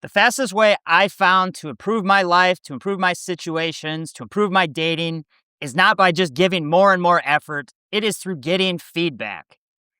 The fastest way I found to improve my life, to improve my situations, to improve my dating is not by just giving more and more effort. It is through getting feedback.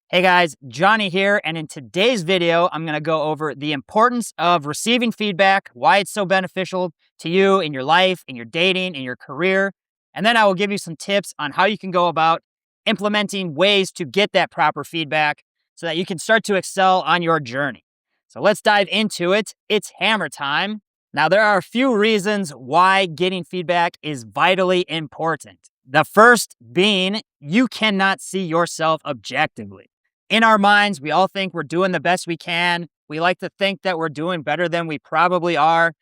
Hey guys, Johnny here, and in today's video, I'm going to go over the importance of receiving feedback, why it's so beneficial to you in your life, in your dating, in your career, and then I will give you some tips on how you can go about implementing ways to get that proper feedback so that you can start to excel on your journey. So let's dive into it. It's hammer time. Now, there are a few reasons why getting feedback is vitally important. The first being you cannot see yourself objectively. In our minds, we all think we're doing the best we can. We like to think that we're doing better than we probably are.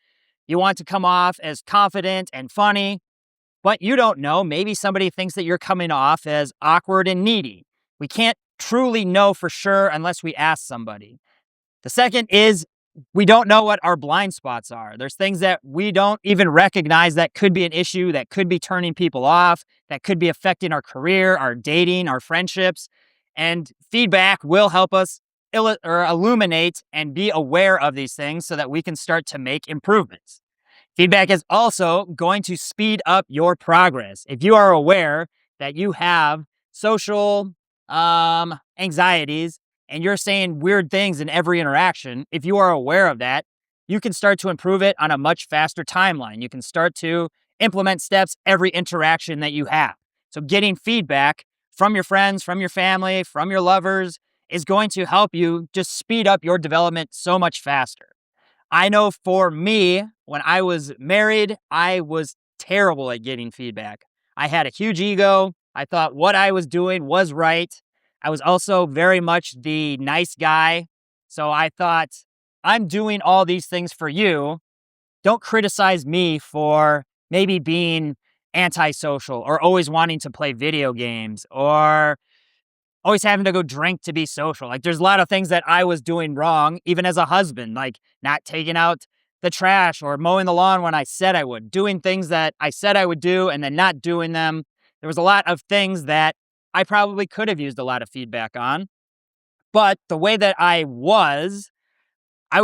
You want to come off as confident and funny, but you don't know. Maybe somebody thinks that you're coming off as awkward and needy. We can't truly know for sure unless we ask somebody. The second is we don't know what our blind spots are. There's things that we don't even recognize that could be an issue, that could be turning people off, that could be affecting our career, our dating, our friendships. And feedback will help us illuminate and be aware of these things so that we can start to make improvements. Feedback is also going to speed up your progress. If you are aware that you have social anxieties, and you're saying weird things in every interaction, if you are aware of that, you can start to improve it on a much faster timeline. You can start to implement steps every interaction that you have. So getting feedback from your friends, from your family, from your lovers is going to help you just speed up your development so much faster. I know for me, when I was married, I was terrible at getting feedback. I had a huge ego. I thought what I was doing was right. I was also very much the nice guy. So I thought, I'm doing all these things for you. Don't criticize me for maybe being antisocial or always wanting to play video games or always having to go drink to be social. Like there's a lot of things that I was doing wrong, even as a husband, like not taking out the trash or mowing the lawn when I said I would, doing things that I said I would do and then not doing them. There was a lot of things that I probably could have used a lot of feedback on, but the way that I would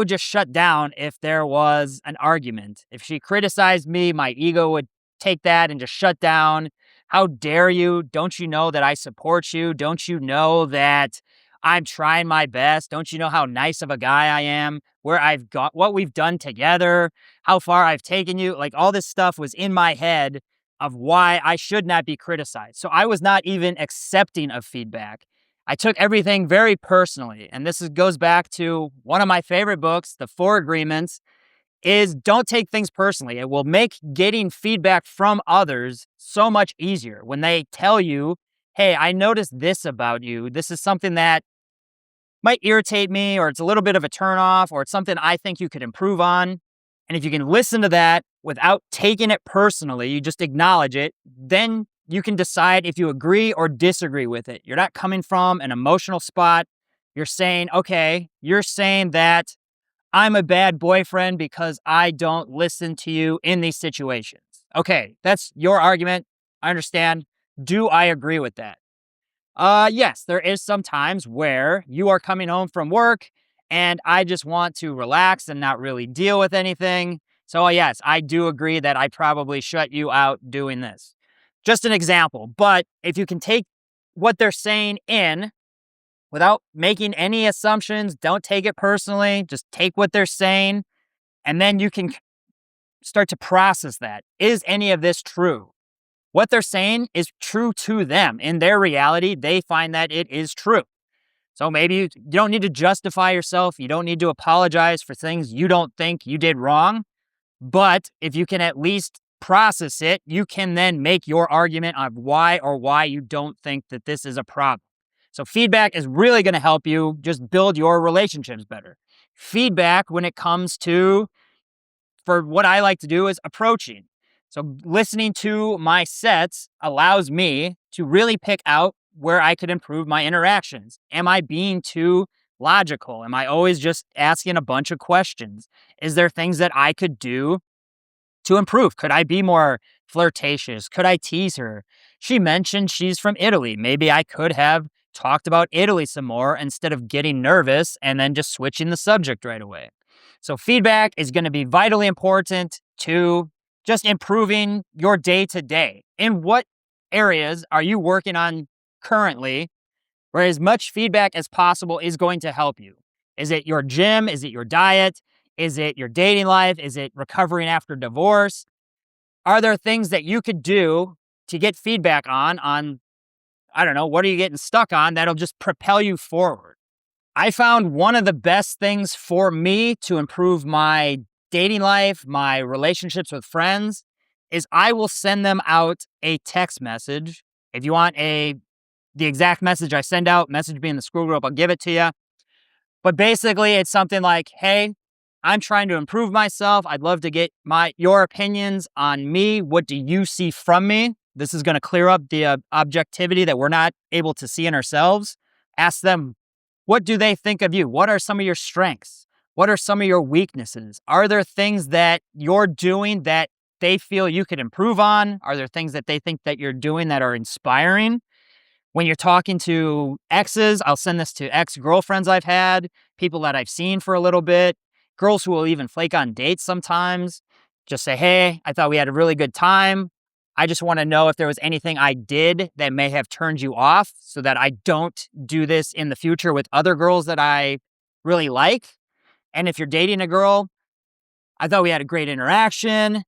just shut down if there was an argument. If she criticized me, my ego would take that and just shut down. How dare you? Don't you know that I support you? Don't you know that I'm trying my best? Don't you know how nice of a guy I am? Where I've got, what we've done together, how far I've taken you? Like all this stuff was in my head of why I should not be criticized. So I was not even accepting of feedback. I took everything very personally. And this goes back to one of my favorite books, The 4 Agreements, is don't take things personally. It will make getting feedback from others so much easier when they tell you, hey, I noticed this about you. This is something that might irritate me, or it's a little bit of a turnoff, or it's something I think you could improve on. And if you can listen to that without taking it personally, you just acknowledge it, then you can decide if you agree or disagree with it. You're not coming from an emotional spot. You're saying, okay, you're saying that I'm a bad boyfriend because I don't listen to you in these situations. Okay, that's your argument. I understand. Do I agree with that? Yes, there is some times where you are coming home from work and I just want to relax and not really deal with anything. So yes, I do agree that I probably shut you out doing this. Just an example, but if you can take what they're saying in without making any assumptions, don't take it personally, just take what they're saying, and then you can start to process that. Is any of this true? What they're saying is true to them. In their reality, they find that it is true. So maybe you don't need to justify yourself. You don't need to apologize for things you don't think you did wrong. But if you can at least process it, you can then make your argument of why you don't think that this is a problem. So feedback is really going to help you just build your relationships better. Feedback when it comes to, for what I like to do is approaching. So listening to my sets allows me to really pick out where I could improve my interactions. Am I being too logical? Am I always just asking a bunch of questions? Is there things that I could do to improve? Could I be more flirtatious? Could I tease her? She mentioned she's from Italy. Maybe I could have talked about Italy some more instead of getting nervous and then just switching the subject right away. So feedback is going to be vitally important to just improving your day to day. In what areas are you working on currently where as much feedback as possible is going to help you? Is it your gym? Is it your diet? Is it your dating life? Is it recovering after divorce? Are there things that you could do to get feedback on, I don't know, what are you getting stuck on that'll just propel you forward? I found one of the best things for me to improve my dating life, my relationships with friends, is I will send them out a text message. If you want the exact message I send out, message me in the school group, I'll give it to you. But basically, it's something like, "Hey, I'm trying to improve myself. I'd love to get your opinions on me. What do you see from me?" This is going to clear up the objectivity that we're not able to see in ourselves. Ask them, what do they think of you? What are some of your strengths? What are some of your weaknesses? Are there things that you're doing that they feel you could improve on? Are there things that they think that you're doing that are inspiring? When you're talking to exes, I'll send this to ex-girlfriends I've had, people that I've seen for a little bit, girls who will even flake on dates sometimes. Just say, "Hey, I thought we had a really good time. I just want to know if there was anything I did that may have turned you off so that I don't do this in the future with other girls that I really like. And if you're dating a girl, I thought we had a great interaction.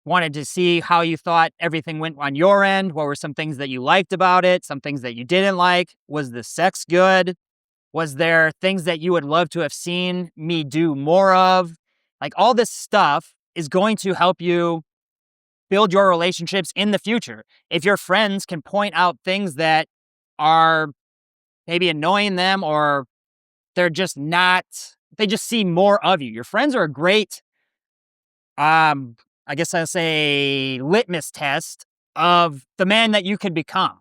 Wanted to see how you thought everything went on your end. What were some things that you liked about it? Some things that you didn't like? Was the sex good? Was there things that you would love to have seen me do more of?" Like, all this stuff is going to help you build your relationships in the future. If your friends can point out things that are maybe annoying them, or they're just not, they just see more of you. Your friends are a great, I guess I'll say, litmus test of the man that you could become.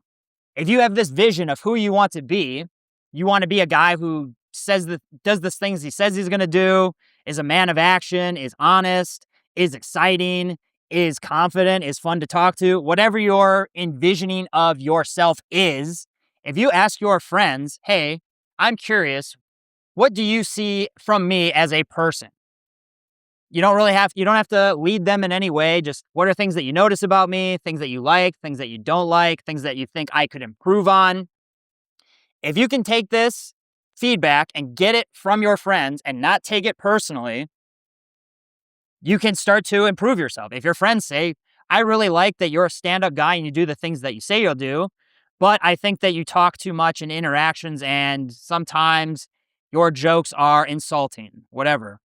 If you have this vision of who you want to be a guy who does the things he says he's going to do, is a man of action, is honest, is exciting, is confident, is fun to talk to, whatever your envisioning of yourself is. If you ask your friends, "Hey, I'm curious, what do you see from me as a person?" You don't have to lead them in any way. Just, what are things that you notice about me, things that you like, things that you don't like, things that you think I could improve on. If you can take this feedback and get it from your friends and not take it personally, you can start to improve yourself. If your friends say, "I really like that you're a stand-up guy and you do the things that you say you'll do, but I think that you talk too much in interactions and sometimes your jokes are insulting," whatever.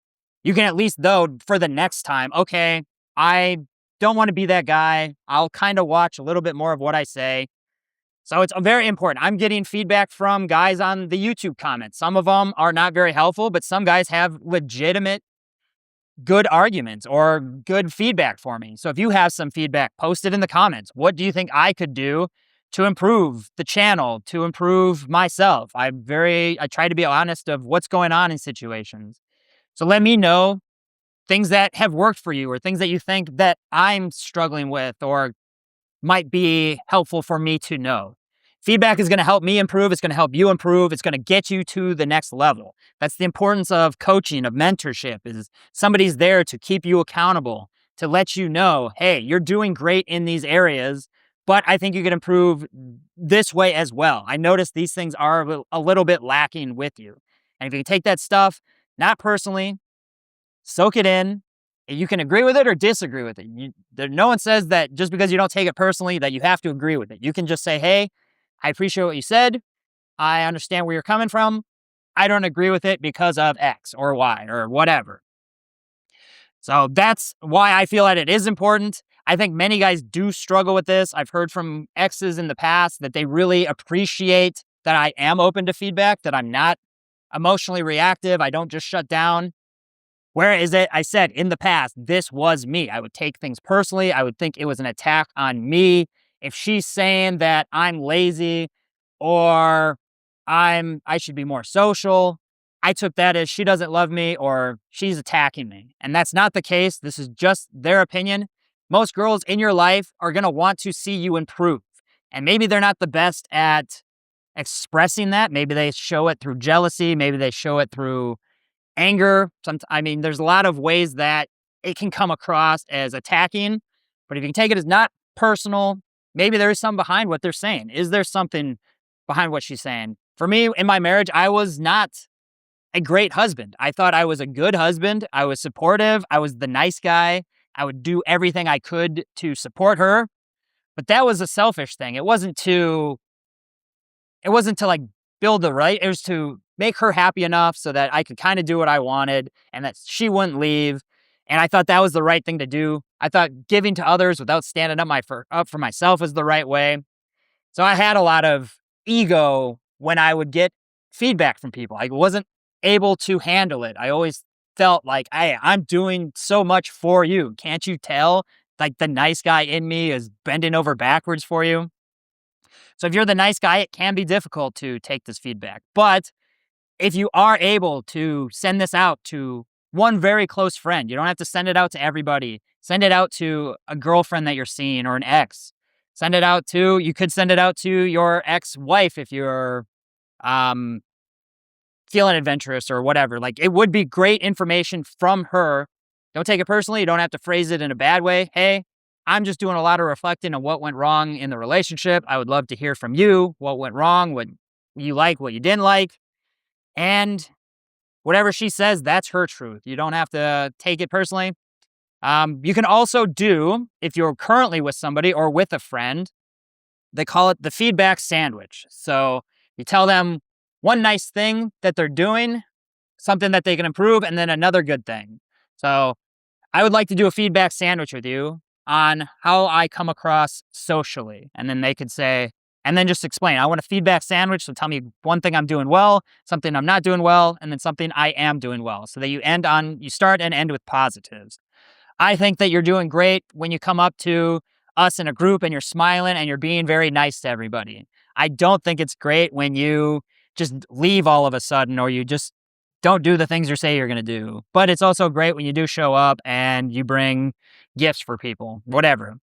You can at least, though, for the next time, "Okay, I don't want to be that guy. I'll kind of watch a little bit more of what I say." So it's very important. I'm getting feedback from guys on the YouTube comments. Some of them are not very helpful, but some guys have legitimate good arguments or good feedback for me. So if you have some feedback, post it in the comments. What do you think I could do to improve the channel, to improve myself? I try to be honest of what's going on in situations. So let me know things that have worked for you, or things that you think that I'm struggling with or might be helpful for me to know. Feedback is going to help me improve. It's going to help you improve. It's going to get you to the next level. That's the importance of coaching, of mentorship, is somebody's there to keep you accountable, to let you know, "Hey, you're doing great in these areas, but I think you could improve this way as well. I notice these things are a little bit lacking with you." And if you can take that stuff, not personally, soak it in. You can agree with it or disagree with it. No one says that just because you don't take it personally that you have to agree with it. You can just say, "Hey, I appreciate what you said. I understand where you're coming from. I don't agree with it because of X or Y or whatever." So that's why I feel that it is important. I think many guys do struggle with this. I've heard from exes in the past that they really appreciate that I am open to feedback, that I'm not emotionally reactive. I don't just shut down. Whereas I said in the past, this was me. I would take things personally. I would think it was an attack on me. If she's saying that I'm lazy or I should be more social, I took that as she doesn't love me or she's attacking me. And that's not the case. This is just their opinion. Most girls in your life are going to want to see you improve. And maybe they're not the best at expressing that. Maybe they show it through jealousy. Maybe they show it through anger. I mean, there's a lot of ways that it can come across as attacking, but if you can take it as not personal, maybe there is something behind what they're saying. Is there something behind what she's saying? For me, in my marriage, I was not a great husband. I thought I was a good husband. I was supportive. I was the nice guy. I would do everything I could to support her, but that was a selfish thing. It wasn't to like build the right. It was to make her happy enough so that I could kind of do what I wanted and that she wouldn't leave. And I thought that was the right thing to do. I thought giving to others without standing up for myself was the right way. So I had a lot of ego when I would get feedback from people. I wasn't able to handle it. I always felt like, hey, I'm doing so much for you. Can't you tell? Like the nice guy in me is bending over backwards for you. So if you're the nice guy, it can be difficult to take this feedback. But if you are able to send this out to one very close friend, you don't have to send it out to everybody. Send it out to a girlfriend that you're seeing or an ex. You could send it out to your ex-wife if you're um, feeling adventurous or whatever. Like it would be great information from her. Don't take it personally. You don't have to phrase it in a bad way. Hey, I'm just doing a lot of reflecting on what went wrong in the relationship. I would love to hear from you what went wrong, what you like, what you didn't like. And whatever she says, that's her truth. You don't have to take it personally. You can also do, if you're currently with somebody or with a friend, they call it the feedback sandwich. So you tell them one nice thing that they're doing, something that they can improve, and then another good thing. So I would like to do a feedback sandwich with you on how I come across socially. And then they could say, and then just explain, I want a feedback sandwich. So tell me one thing I'm doing well, something I'm not doing well, and then something I am doing well. So that you start and end with positives. I think that you're doing great when you come up to us in a group and you're smiling and you're being very nice to everybody. I don't think it's great when you just leave all of a sudden or you just don't do the things you say you're going to do. But it's also great when you do show up and you bring gifts for people, whatever.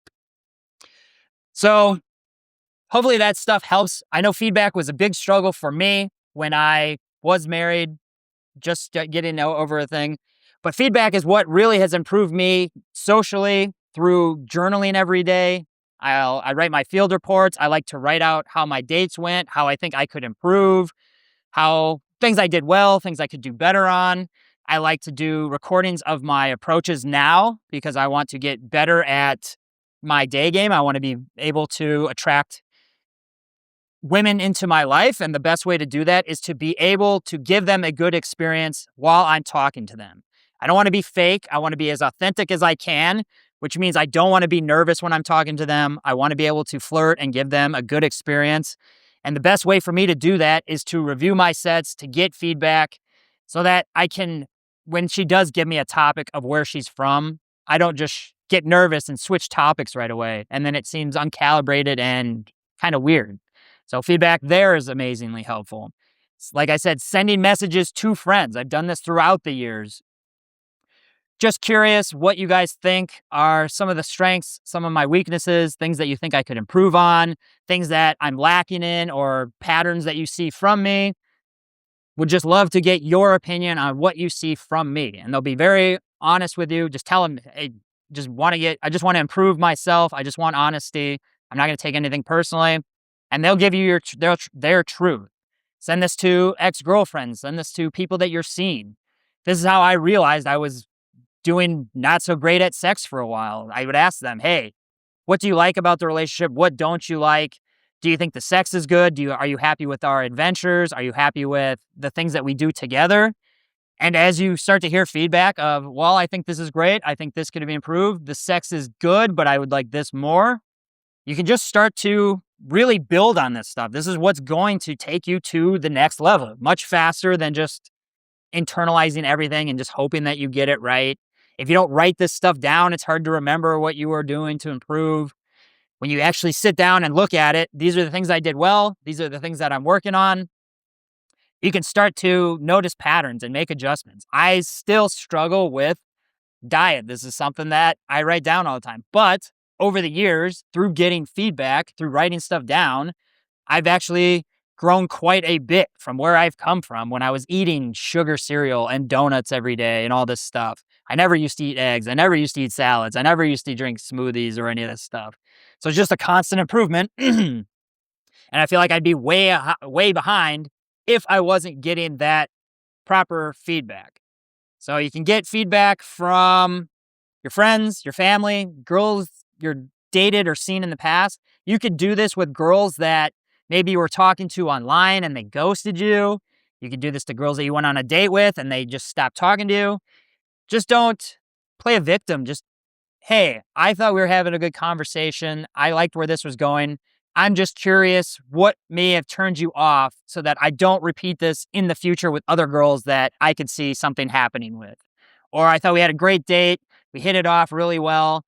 So hopefully that stuff helps. I know feedback was a big struggle for me when I was married, just getting over a thing. But feedback is what really has improved me socially through journaling every day. I write my field reports. I like to write out how my dates went, how I think I could improve, how things I did well, things I could do better on. I like to do recordings of my approaches now because I want to get better at my day game. I want to be able to attract women into my life. And the best way to do that is to be able to give them a good experience while I'm talking to them. I don't want to be fake. I want to be as authentic as I can, which means I don't want to be nervous when I'm talking to them. I want to be able to flirt and give them a good experience. And the best way for me to do that is to review my sets, to get feedback so that I can, when she does give me a topic of where she's from, I don't just get nervous and switch topics right away. And then it seems uncalibrated and kind of weird. So feedback there is amazingly helpful. Like I said, sending messages to friends. I've done this throughout the years. Just curious what you guys think are some of the strengths, some of my weaknesses, things that you think I could improve on, things that I'm lacking in, or patterns that you see from me. Would just love to get your opinion on what you see from me. And they'll be very honest with you. Just tell them, hey, I just want to improve myself. I just want honesty. I'm not going to take anything personally. And they'll give you their truth. Send this to ex-girlfriends. Send this to people that you're seeing. This is how I realized I was doing not so great at sex for a while. I would ask them, hey, what do you like about the relationship? What don't you like? Do you think the sex is good? Are you happy with our adventures? Are you happy with the things that we do together? And as you start to hear feedback of, well, I think this is great. I think this could be improved. The sex is good, but I would like this more. You can just start to really build on this stuff. This is what's going to take you to the next level, much faster than just internalizing everything and just hoping that you get it right. If you don't write this stuff down, it's hard to remember what you are doing to improve. When you actually sit down and look at it, these are the things I did well. These are the things that I'm working on. You can start to notice patterns and make adjustments. I still struggle with diet. This is something that I write down all the time. But over the years, through getting feedback, through writing stuff down, I've actually grown quite a bit from where I've come from when I was eating sugar cereal and donuts every day and all this stuff. I never used to eat eggs. I never used to eat salads. I never used to drink smoothies or any of this stuff. So it's just a constant improvement. And I feel like I'd be way behind if I wasn't getting that proper feedback. So you can get feedback from your friends, your family, girls you're dated or seen in the past. You could do this with girls that maybe you were talking to online and they ghosted you. You could do this to girls that you went on a date with and they just stopped talking to you. Just don't play a victim. Just, hey, I thought we were having a good conversation. I liked where this was going. I'm just curious what may have turned you off so that I don't repeat this in the future with other girls that I could see something happening with. Or I thought we had a great date. We hit it off really well.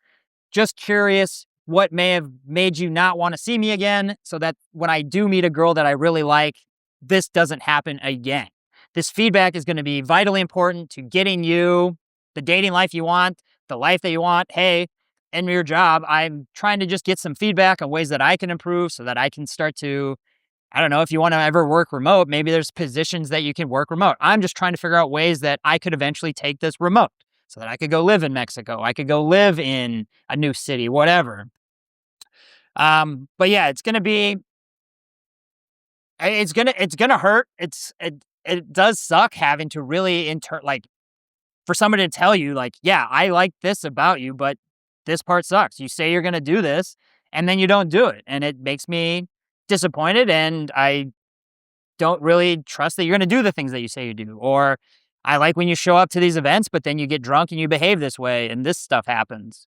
Just curious what may have made you not want to see me again so that when I do meet a girl that I really like, this doesn't happen again. This feedback is going to be vitally important to getting you the dating life you want, the life that you want. Hey, in your job, I'm trying to just get some feedback on ways that I can improve so that I can start to, I don't know, if you want to ever work remote, maybe there's positions that you can work remote. I'm just trying to figure out ways that I could eventually take this remote so that I could go live in Mexico. I could go live in a new city, whatever. But yeah, it's going to hurt. It does suck having to really for somebody to tell you like, yeah, I like this about you, but this part sucks. You say you're going to do this and then you don't do it. And it makes me disappointed. And I don't really trust that you're going to do the things that you say you do. Or I like when you show up to these events, but then you get drunk and you behave this way and this stuff happens.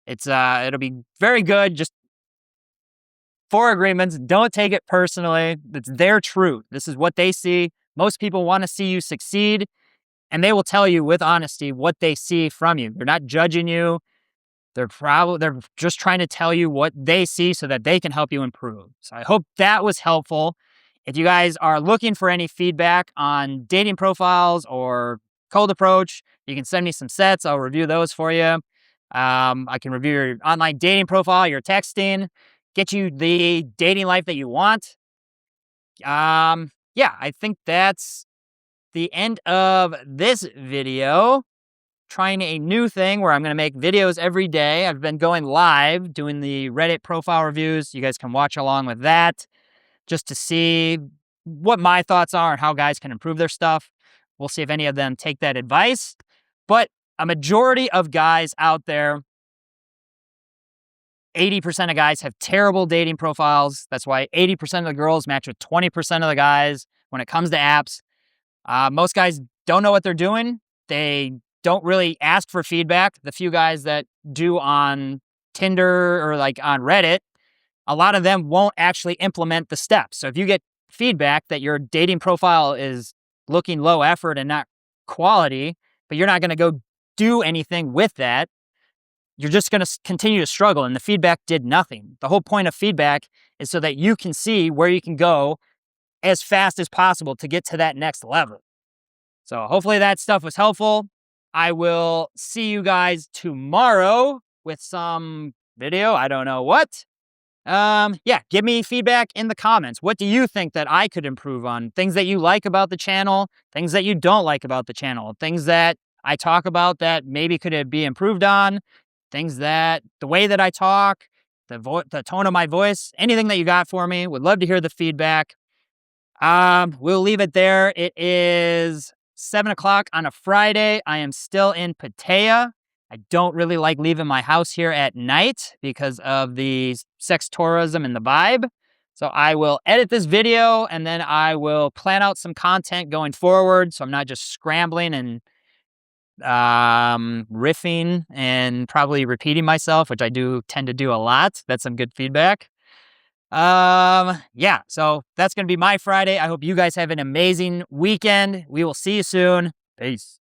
It'll be very good. Just 4 agreements. Don't take it personally. It's their truth. This is what they see. Most people want to see you succeed. And they will tell you with honesty what they see from you. They're not judging you. They're just trying to tell you what they see so that they can help you improve. So I hope that was helpful. If you guys are looking for any feedback on dating profiles or cold approach, you can send me some sets. I'll review those for you. I can review your online dating profile, your texting, get you the dating life that you want. Yeah, I think that's the end of this video. Trying a new thing where I'm going to make videos every day. I've been going live doing the Reddit profile reviews. You guys can watch along with that just to see what my thoughts are and how guys can improve their stuff. We'll see if any of them take that advice. But a majority of guys out there, 80% of guys have terrible dating profiles. That's why 80% of the girls match with 20% of the guys when it comes to apps. Most guys don't know what they're doing. They don't really ask for feedback. The few guys that do on Tinder or like on Reddit, a lot of them won't actually implement the steps. So if you get feedback that your dating profile is looking low effort and not quality, but you're not going to go do anything with that, you're just going to continue to struggle. And the feedback did nothing. The whole point of feedback is so that you can see where you can go as fast as possible to get to that next level. So hopefully that stuff was helpful. I will see you guys tomorrow with some video. I don't know what. Yeah, give me feedback in the comments. What do you think that I could improve on? Things that you like about the channel, things that you don't like about the channel, things that I talk about that maybe could be improved on, things that the way that I talk, the tone of my voice, anything that you got for me. Would love to hear the feedback. We'll leave it there. It is 7 o'clock on a Friday. I am still in Pattaya. I don't really like leaving my house here at night because of the sex tourism and the vibe. So I will edit this video and then I will plan out some content going forward. So I'm not just scrambling and riffing and probably repeating myself, which I do tend to do a lot. That's some good feedback. Yeah, so that's going to be my Friday. I hope you guys have an amazing weekend. We will see you soon. Peace.